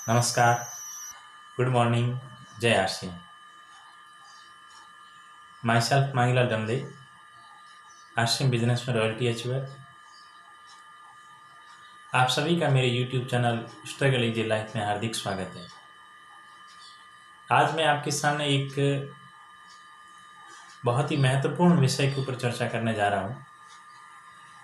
नमस्कार, good morning, जय आशी। माई सेल्फ मांगीलाल डमले, आश्रम बिजनेस में रॉयल्टी अचीवर। आप सभी का मेरे YouTube channel struggle easy life में हार्दिक स्वागत है। आज मैं आपके सामने एक बहुत ही महत्वपूर्ण विषय के ऊपर चर्चा करने जा रहा हूँ,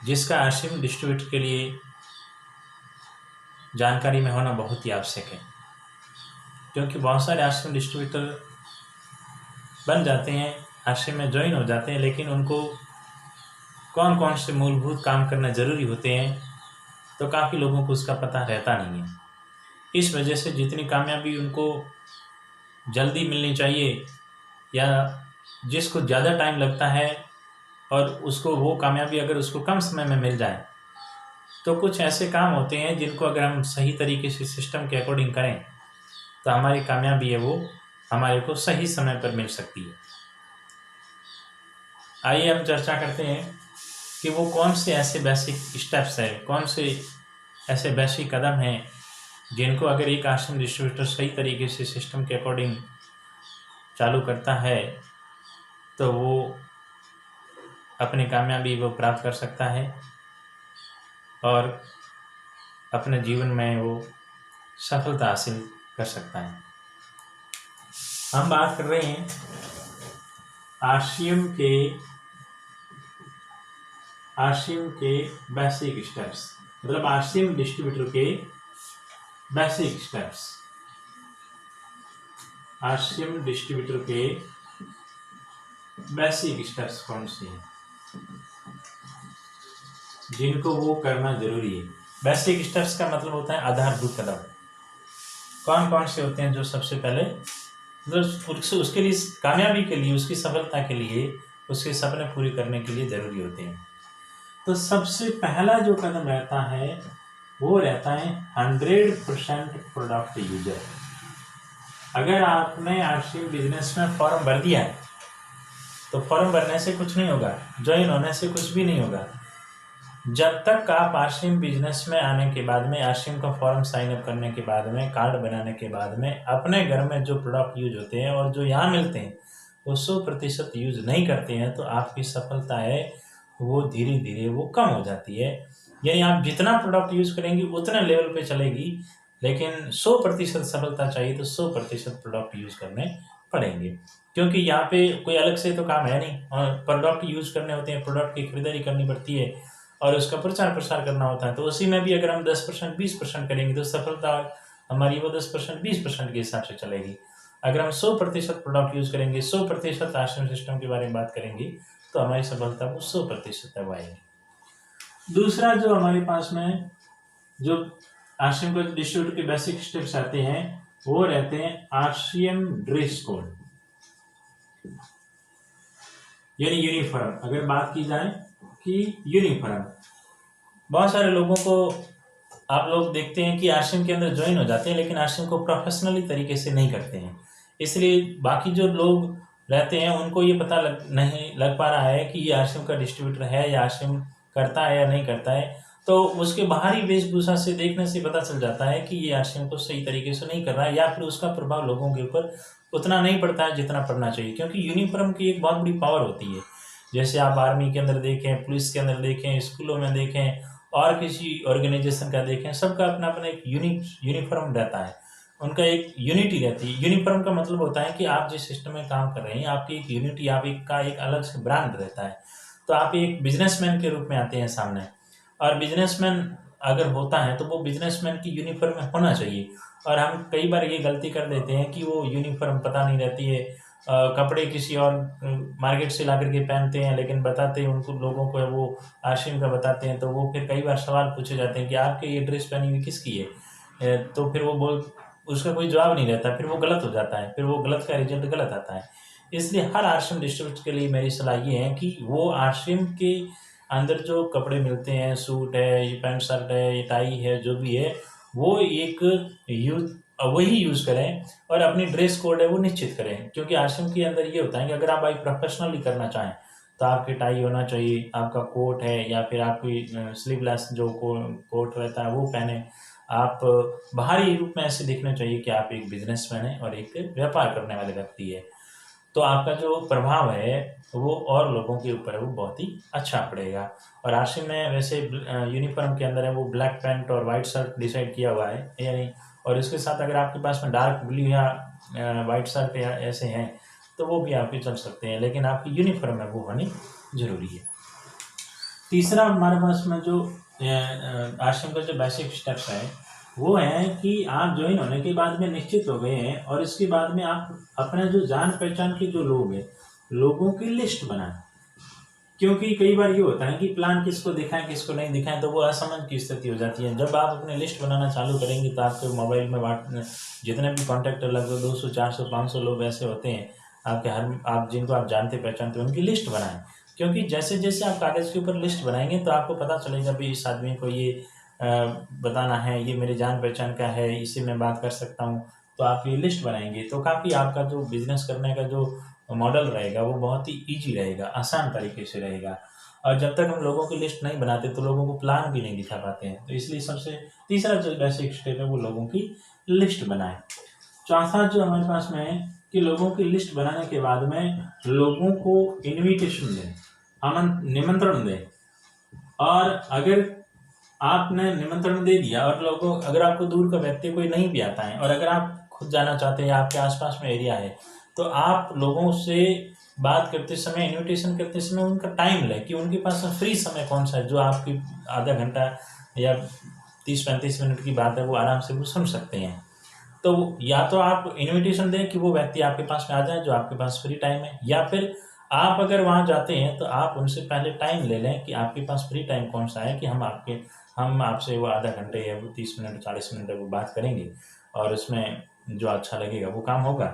जिसका आश्रम डिस्ट्रीब्यूटर के लिए जानकारी में होना बहुत ही आवश्यक है, क्योंकि बहुत सारे आश्रम डिस्ट्रीब्यूटर बन जाते हैं, आश्रम में ज्वाइन हो जाते हैं, लेकिन उनको कौन कौन से मूलभूत काम करना ज़रूरी होते हैं तो काफ़ी लोगों को उसका पता रहता नहीं है। इस वजह से जितनी कामयाबी उनको जल्दी मिलनी चाहिए या जिसको ज़्यादा टाइम लगता है और उसको वो कामयाबी अगर उसको कम समय में मिल जाए, तो कुछ ऐसे काम होते हैं जिनको अगर हम सही तरीके से सिस्टम के अकॉर्डिंग करें तो हमारी कामयाबी है वो हमारे को सही समय पर मिल सकती है। आइए हम चर्चा करते हैं कि वो कौन से ऐसे बेसिक स्टेप्स हैं, कौन से ऐसे बेसिक कदम हैं जिनको अगर एक आश्रम डिस्ट्रीब्यूटर सही तरीके से सिस्टम के अकॉर्डिंग चालू करता है तो वो अपनी कामयाबी वो प्राप्त कर सकता है और अपने जीवन में वो सफलता हासिल कर सकता है। हम बात कर रहे हैं आश्रम के बेसिक स्टेप्स, मतलब आश्रम डिस्ट्रीब्यूटर के बेसिक स्टेप्स। आश्रम डिस्ट्रीब्यूटर के बेसिक स्टेप्स कौन से हैं जिनको वो करना जरूरी है। बेसिक स्टेप्स का मतलब होता है आधारभूत कदम। कौन कौन से होते हैं जो सबसे पहले मतलब उसके लिए कामयाबी के लिए, उसकी सफलता के लिए, उसके सपने पूरे करने के लिए जरूरी होते हैं। तो सबसे पहला जो कदम रहता है वो रहता है 100% प्रोडक्ट यूजर। अगर आपने आश्रम बिजनेस में फॉर्म भर दिया है तो फॉर्म भरने से कुछ नहीं होगा, ज्वाइन होने से कुछ भी नहीं होगा। जब तक आप आश्रम बिजनेस में आने के बाद में, आश्रम का फॉर्म साइन अप करने के बाद में, कार्ड बनाने के बाद में अपने घर में जो प्रोडक्ट यूज होते हैं और जो यहाँ मिलते हैं वो 100% यूज नहीं करते हैं तो आपकी सफलता है वो धीरे धीरे वो कम हो जाती है। यानी आप जितना प्रोडक्ट यूज करेंगे उतने लेवल पे चलेगी, लेकिन 100% सफलता चाहिए तो 100% प्रोडक्ट यूज करने पड़ेंगे, क्योंकि यहाँ पे कोई अलग से तो काम है नहीं। और प्रोडक्ट यूज करने होते हैं, प्रोडक्ट की खरीदारी करनी पड़ती है और उसका प्रचार प्रसार करना होता है। तो उसी में भी अगर हम 10% 20% करेंगे तो सफलता हमारी वो 10% 20% के हिसाब से चलेगी। अगर हम 100% प्रोडक्ट यूज करेंगे, 100% आश्रम सिस्टम के बारे में बात करेंगे तो हमारी सफलता वो 100% तब आएगी। दूसरा जो हमारे पास में जो आश्रम के डिस्ट्रीब्यूटर के बेसिक स्टेप्स आते हैं वो रहते हैं आश्रम ड्रेस कोड, यानी यूनिफॉर्म। अगर बात की जाए कि यूनिफॉर्म, बहुत सारे लोगों को आप लोग देखते हैं कि आश्रम के अंदर ज्वाइन हो जाते हैं लेकिन आश्रम को प्रोफेशनली तरीके से नहीं करते हैं, इसलिए बाकी जो लोग रहते हैं उनको ये पता नहीं लग पा रहा है कि ये आश्रम का डिस्ट्रीब्यूटर है या आश्रम करता है या नहीं करता है। तो उसके बाहरी वेशभूषा से देखने से पता चल जाता है कि ये आश्रम को सही तरीके से नहीं कर रहा है या फिर उसका प्रभाव लोगों के ऊपर उतना नहीं पड़ता है जितना पड़ना चाहिए, क्योंकि यूनिफॉर्म की एक बहुत बड़ी पावर होती है। जैसे आप आर्मी के अंदर देखें, पुलिस के अंदर देखें, स्कूलों में देखें और किसी ऑर्गेनाइजेशन का देखें, सबका अपना अपना एक यूनिफॉर्म रहता है, उनका एक यूनिटी रहती है। यूनिफॉर्म का मतलब होता है कि आप जिस सिस्टम में काम कर रहे हैं आपकी एक यूनिटी, आप एक का एक अलग से ब्रांड रहता है। तो आप एक बिजनेसमैन के रूप में आते हैं सामने, और बिजनेसमैन अगर होता है तो वो बिजनेसमैन की यूनिफॉर्म में होना चाहिए। और हम कई बार ये गलती कर देते हैं कि वो यूनिफॉर्म पता नहीं रहती है, कपड़े किसी और मार्केट से ला करके पहनते हैं, लेकिन बताते हैं उनको लोगों को वो आश्रम का बताते हैं तो वो फिर कई बार सवाल पूछे जाते हैं कि आपके ये ड्रेस पहनी हुई किसकी है, तो फिर वो उसका कोई जवाब नहीं रहता, फिर वो गलत हो जाता है, फिर वो गलत का रिजल्ट गलत आता है। इसलिए हर आश्रम डिस्ट्रीब्यूटर के लिए मेरी सलाह ये है कि वो आश्रम के अंदर जो कपड़े मिलते हैं, सूट है, ये पैंट शर्ट है, ये टाई है, जो भी है वो एक वही यूज़ करें और अपनी ड्रेस कोड है वो निश्चित करें। क्योंकि आश्रम के अंदर ये होता है कि अगर आप भाई प्रोफेशनली करना चाहें तो आपकी टाई होना चाहिए, आपका कोट है या फिर आपकी स्लीवलेस जो कोट रहता है वो पहने, आप बाहरी रूप में ऐसे दिखना चाहिए कि आप एक बिजनेसमैन हैं और एक व्यापार करने वाले व्यक्ति है, तो आपका जो प्रभाव है वो और लोगों के ऊपर है वो बहुत ही अच्छा पड़ेगा। और आश्रम में वैसे यूनिफॉर्म के अंदर है वो ब्लैक पैंट और वाइट शर्ट डिसाइड किया हुआ है, यानी और इसके साथ अगर आपके पास में डार्क ब्लू या वाइट शर्ट या ऐसे हैं तो वो भी आपके चल सकते हैं, लेकिन आपकी यूनिफॉर्म है वो होनी जरूरी है। तीसरा हमारे पास में जो आश्रम का जो बेसिक स्टेप्स है वो है कि आप ज्वाइन होने के बाद में निश्चित हो गए हैं और इसके बाद में आप अपने जो जान पहचान के जो लोग हैं लोगों की लिस्ट बनाएं, क्योंकि कई बार ये होता है कि प्लान किसको दिखाएं किसको नहीं दिखाएं तो वो असमंजस की स्थिति हो जाती है। जब आप अपने लिस्ट बनाना चालू करेंगे तो आपके मोबाइल में जितने भी कॉन्टैक्ट लगभग 200 400 500 लोग ऐसे होते हैं आपके आप जिनको आप जानते पहचानते उनकी लिस्ट बनाएं, क्योंकि जैसे जैसे आप कागज़ के ऊपर लिस्ट बनाएंगे तो आपको पता चलेगा भी इस आदमी को ये बताना है, ये मेरी जान पहचान का है, इससे मैं बात कर सकता हूँ। तो आप ये लिस्ट बनाएंगे तो काफ़ी आपका जो बिजनेस करने का जो मॉडल रहेगा वो बहुत ही ईजी रहेगा, आसान तरीके से रहेगा। और जब तक हम लोगों की लिस्ट नहीं बनाते तो लोगों को प्लान भी नहीं दिखा पाते हैं, तो इसलिए सबसे तीसरा जो बेसिक स्टेप है वो लोगों की लिस्ट बनाएं। चौथा जो हमारे पास में है कि लोगों की लिस्ट बनाने के बाद में लोगों को इनविटेशन दें, निमंत्रण दें। और अगर आपने निमंत्रण दे दिया और लोगों अगर आपको दूर का व्यक्ति कोई नहीं भी आता है और अगर आप खुद जाना चाहते हैं, आपके आसपास में एरिया है, तो आप लोगों से बात करते समय इनविटेशन करते समय उनका टाइम लें कि उनके पास फ्री समय कौन सा है जो आपकी आधा घंटा या 30-35 मिनट की बात है वो आराम से वो सुन सकते हैं। तो या तो आप इनविटेशन दें कि वो व्यक्ति आपके पास में आ जाए जो आपके पास फ्री टाइम है, या फिर आप अगर वहाँ जाते हैं तो आप उनसे पहले टाइम ले लें कि आपके पास फ्री टाइम कौन सा है कि हम आपसे वो आधा घंटे या वो 30 मिनट 40 मिनट वो बात करेंगे और उसमें जो अच्छा लगेगा वो काम होगा।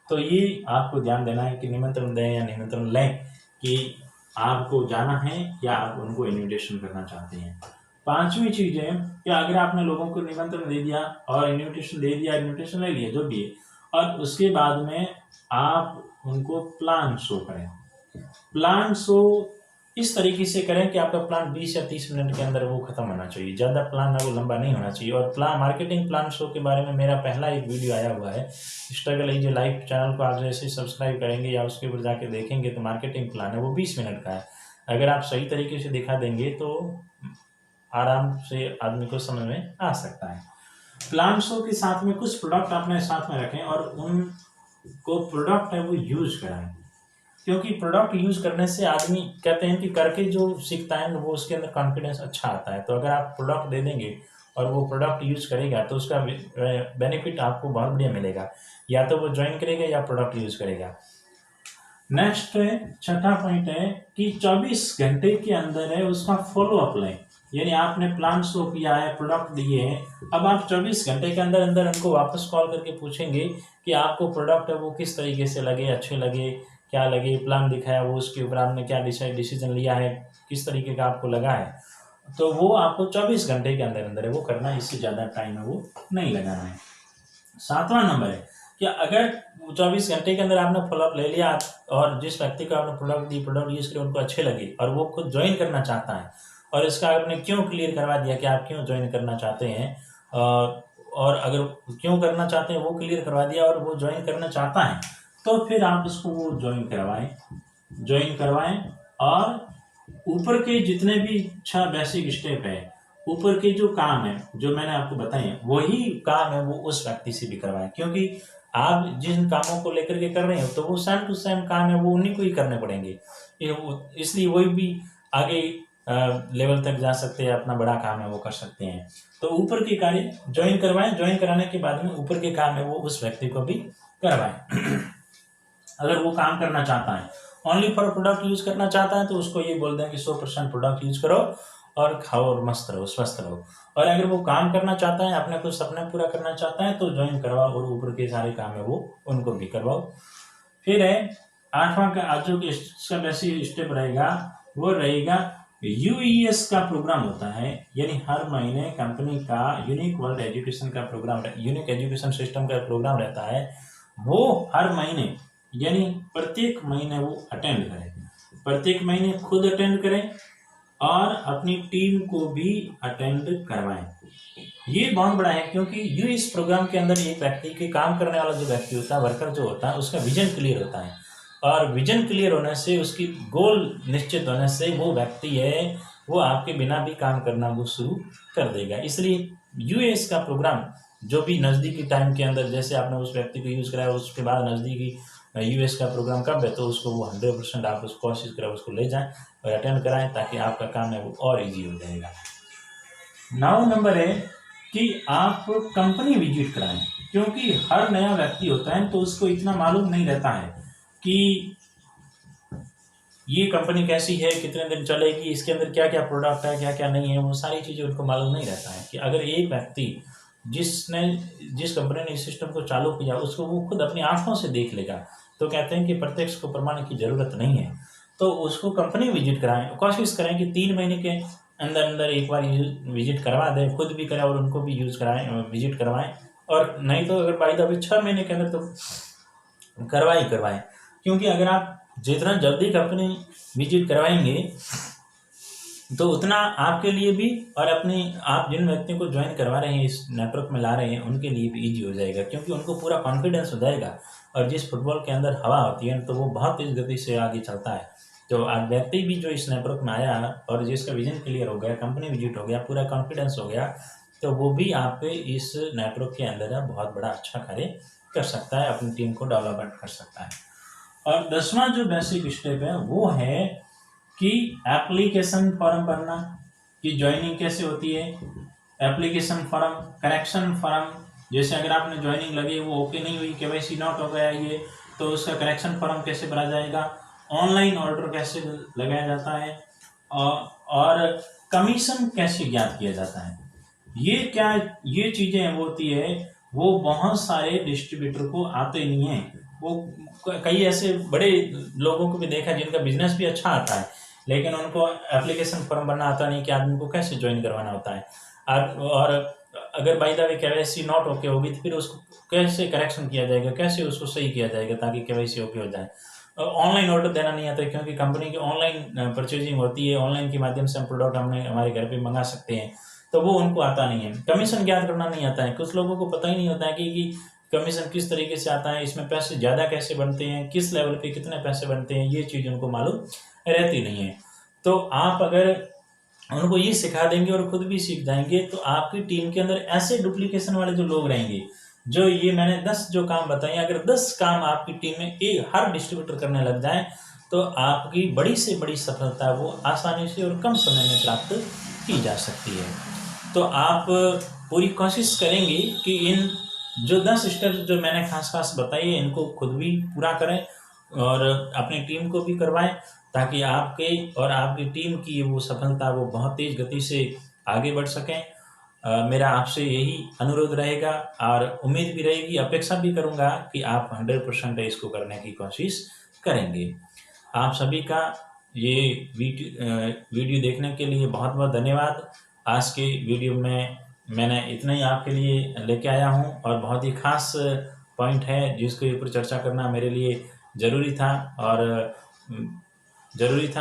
तो ये आपको ध्यान देना है कि निमंत्रण दें या निमंत्रण लें कि आपको जाना है या आप उनको इनविटेशन करना चाहते हैं। पांचवी चीज है कि अगर आपने लोगों को निमंत्रण दे दिया और इनविटेशन दे दिया, इनविटेशन ले लिया जो भी है, और उसके बाद में आप उनको प्लान शो करें। प्लान शो इस तरीके से करें कि आपका प्लान 20 या 30 मिनट के अंदर वो खत्म होना चाहिए, ज़्यादा प्लान ना वो लंबा नहीं होना चाहिए। और मार्केटिंग प्लान शो के बारे में मेरा पहला एक वीडियो आया हुआ है, struggle as a life channel को आप जैसे सब्सक्राइब करेंगे या उसके ऊपर जाके देखेंगे तो मार्केटिंग प्लान है वो 20 मिनट का है। अगर आप सही तरीके से दिखा देंगे तो आराम से आदमी को समझ में आ सकता है। प्लान शो के साथ में कुछ प्रोडक्ट अपने साथ में रखें और उनको प्रोडक्ट है वो यूज कराएं, क्योंकि प्रोडक्ट यूज करने से आदमी कहते हैं कि करके जो सीखता है वो उसके अंदर कॉन्फिडेंस अच्छा आता है। तो अगर आप प्रोडक्ट दे देंगे और वो प्रोडक्ट यूज करेगा तो उसका बेनिफिट आपको बहुत बढ़िया मिलेगा, या तो वो ज्वाइन करेगा या प्रोडक्ट यूज करेगा। नेक्स्ट है छठा पॉइंट है कि 24 घंटे के अंदर है उसका फॉलो अप लें, यानी आपने प्लान शो किया है, प्रोडक्ट दिए हैं, अब आप 24 घंटे के अंदर अंदर उनको वापस कॉल करके पूछेंगे कि आपको प्रोडक्ट है वो किस तरीके से लगे, अच्छे लगे, क्या लगे, प्लान दिखाया वो उसके ऊपर आपने क्या डिसीजन लिया है, किस तरीके का आपको लगा है। तो वो आपको 24 घंटे के अंदर अंदर है वो करना है, इससे ज़्यादा टाइम है वो नहीं लगाना है। 7वां नंबर है कि अगर 24 घंटे के अंदर आपने फॉलोअप ले लिया और जिस व्यक्ति को आपने प्रोडक्ट यूज करे उनको अच्छे लगे और वो खुद ज्वाइन करना चाहता है और इसका आपने क्यों क्लियर करवा दिया कि आप क्यों ज्वाइन करना चाहते हैं, और अगर क्यों करना चाहते हैं वो क्लियर करवा दिया और वो ज्वाइन करना चाहता है तो फिर आप उसको वो ज्वाइन करवाएं। और ऊपर के जितने भी 6 बेसिक स्टेप है, ऊपर के जो काम है जो मैंने आपको बताए वही काम है वो उस व्यक्ति से भी करवाएं, क्योंकि आप जिन कामों को लेकर के कर रहे हो तो वो सेम टू सेम काम है वो उन्हीं को ही करने पड़ेंगे, इसलिए वही भी आगे लेवल तक जा सकते हैं, अपना बड़ा काम है वो कर सकते हैं। तो ऊपर के कार्य ज्वाइन करवाएं, ज्वाइन कराने के बाद में ऊपर के काम है वो उस व्यक्ति को भी करवाएं। अगर वो काम करना चाहता है, ओनली फॉर प्रोडक्ट यूज करना चाहता है तो उसको ये बोल दें कि 100% प्रोडक्ट यूज करो और खाओ और मस्त रहो, स्वस्थ रहो। और अगर वो काम करना चाहता है, अपने कुछ सपने पूरा करना चाहता है तो ज्वाइन करवाओ और ऊपर के सारे काम है वो उनको भी करवाओ। फिर है 8वां का आज जो इसका बेसिक स्टेप रहेगा वो रहेगा यूईएस का प्रोग्राम होता है, यानी हर महीने कंपनी का यूनिक वर्ल्ड एजुकेशन का प्रोग्राम, यूनिक एजुकेशन सिस्टम का प्रोग्राम रहता है, वो हर महीने यानी प्रत्येक महीने वो अटेंड करें, प्रत्येक महीने खुद अटेंड करें और अपनी टीम को भी अटेंड करवाएं। ये बहुत बड़ा है, क्योंकि जो इस प्रोग्राम के अंदर एक व्यक्ति के काम करने वाला जो व्यक्ति होता है, वर्कर जो होता है, उसका विजन क्लियर होता है, और विजन क्लियर होने से, उसकी गोल निश्चित होने से वो व्यक्ति है वो आपके बिना भी काम करना वो शुरू कर देगा। इसलिए यूएस का प्रोग्राम जो भी नज़दीकी टाइम के अंदर, जैसे आपने उस व्यक्ति को यूज़ कराया, उसके बाद नज़दीकी यूएस का प्रोग्राम कब है, तो उसको वो 100% आप उसको कोशिश करें, उसको ले जाएं और अटेंड कराएं, ताकि आपका काम है वो और इजी हो जाएगा। 9 नंबर है कि आप कंपनी विजिट कराएं, क्योंकि हर नया व्यक्ति होता है तो उसको इतना मालूम नहीं रहता है कि ये कंपनी कैसी है, कितने दिन चलेगी, इसके अंदर क्या क्या प्रोडक्ट है, क्या क्या नहीं है, वो सारी चीज़ें उनको मालूम नहीं रहता है। कि अगर एक व्यक्ति जिस कंपनी ने इस सिस्टम को चालू किया उसको वो खुद अपनी आंखों से देख लेगा, तो कहते हैं कि प्रत्यक्ष को प्रमाण की ज़रूरत नहीं है, तो उसको कंपनी विजिट कराएं। कोशिश करें कि 3 महीने के अंदर अंदर एक बार विजिट करवा दें, खुद भी करें और उनको भी यूज़ कराएं, विजिट करवाएं। और नहीं तो अगर बाई द वे 6 महीने के अंदर तो करवाएं, क्योंकि अगर आप जितना जल्दी कंपनी विजिट करवाएंगे तो उतना आपके लिए भी और आप जिन व्यक्तियों को ज्वाइन करवा रहे हैं, इस नेटवर्क में ला रहे हैं, उनके लिए भी ईजी हो जाएगा, क्योंकि उनको पूरा कॉन्फिडेंस हो जाएगा। और जिस फुटबॉल के अंदर हवा होती है तो वो बहुत तेज़ गति से आगे चलता है। तो आज व्यक्ति भी जो इस नेटवर्क में आया और जिसका विजन क्लियर हो गया, कंपनी विजिट हो गया, पूरा कॉन्फिडेंस हो गया, तो वो भी आपके इस नेटवर्क के अंदर बहुत बड़ा अच्छा कार्य कर सकता है, अपनी टीम को डेवलपमेंट कर सकता है। और 10वां जो बेसिक स्टेप है वो है कि एप्लीकेशन फॉर्म भरना, कि ज्वाइनिंग कैसे होती है, एप्लीकेशन फॉर्म, करेक्शन फॉर्म। जैसे अगर आपने ज्वाइनिंग लगी, वो ओके नहीं हुई, केवाईसी नॉट हो गया ये, तो उसका करेक्शन फॉर्म कैसे भरा जाएगा, ऑनलाइन ऑर्डर कैसे लगाया जाता है, और कमीशन कैसे ज्ञात किया जाता है। ये चीज़ें होती है, वो बहुत सारे डिस्ट्रीब्यूटर को आते नहीं हैं। वो कई ऐसे बड़े लोगों को भी देखा जिनका बिजनेस भी अच्छा आता है, लेकिन उनको एप्लीकेशन फॉर्म भरना आता नहीं कि आदमी को कैसे ज्वाइन करवाना होता है। और अगर by the way KYC not okay होगी तो फिर उसको कैसे करेक्शन किया जाएगा, कैसे उसको सही किया जाएगा ताकि केवाईसी ओके हो जाए। ऑनलाइन ऑर्डर देना नहीं आता, क्योंकि कंपनी की ऑनलाइन परचेजिंग होती है, ऑनलाइन के माध्यम से हम प्रोडक्ट हमारे घर पे मंगा सकते हैं, तो वो उनको आता नहीं है। कमीशन ज्ञात करना नहीं आता है, कुछ लोगों को पता ही नहीं होता है कि कमीशन किस तरीके से आता है, इसमें पैसे ज़्यादा कैसे बनते हैं, किस लेवल पे कितने पैसे बनते हैं, ये चीज़ उनको मालूम रहती नहीं है। तो आप अगर उनको ये सिखा देंगे और खुद भी सीख जाएंगे, तो आपकी टीम के अंदर ऐसे डुप्लीकेशन वाले जो लोग रहेंगे, जो ये मैंने 10 जो काम बताए, अगर 10 काम आपकी टीम में हर डिस्ट्रीब्यूटर करने लग जाए, तो आपकी बड़ी से बड़ी सफलता वो आसानी से और कम समय में प्राप्त की जा सकती है। तो आप पूरी कोशिश करेंगे कि इन जो 10 स्टेप्स जो मैंने खास बताई है, इनको खुद भी पूरा करें और अपनी टीम को भी करवाएं, ताकि आपके और आपकी टीम की वो सफलता वो बहुत तेज़ गति से आगे बढ़ सकें। मेरा आपसे यही अनुरोध रहेगा और उम्मीद भी रहेगी, अपेक्षा भी करूंगा कि आप 100% इसको करने की कोशिश करेंगे। आप सभी का ये वीडियो देखने के लिए बहुत बहुत धन्यवाद। आज के वीडियो में मैंने इतना ही आपके लिए लेके आया हूं, और बहुत ही खास पॉइंट है जिसके ऊपर चर्चा करना मेरे लिए ज़रूरी था।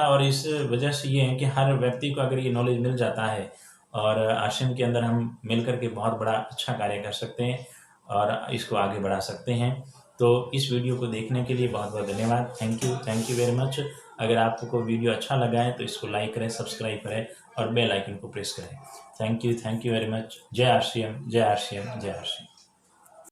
और इस वजह से ये है कि हर व्यक्ति को अगर ये नॉलेज मिल जाता है और आश्रम के अंदर हम मिलकर के बहुत बड़ा अच्छा कार्य कर सकते हैं और इसको आगे बढ़ा सकते हैं। तो इस वीडियो को देखने के लिए बहुत बहुत धन्यवाद। Thank you very much. अगर आपको वीडियो अच्छा लगा है तो इसको लाइक करें, सब्सक्राइब करें और बेल आइकन को प्रेस करें। Thank you very much. जय आरसीएम, जय आरसीएम, जय आरसीएम।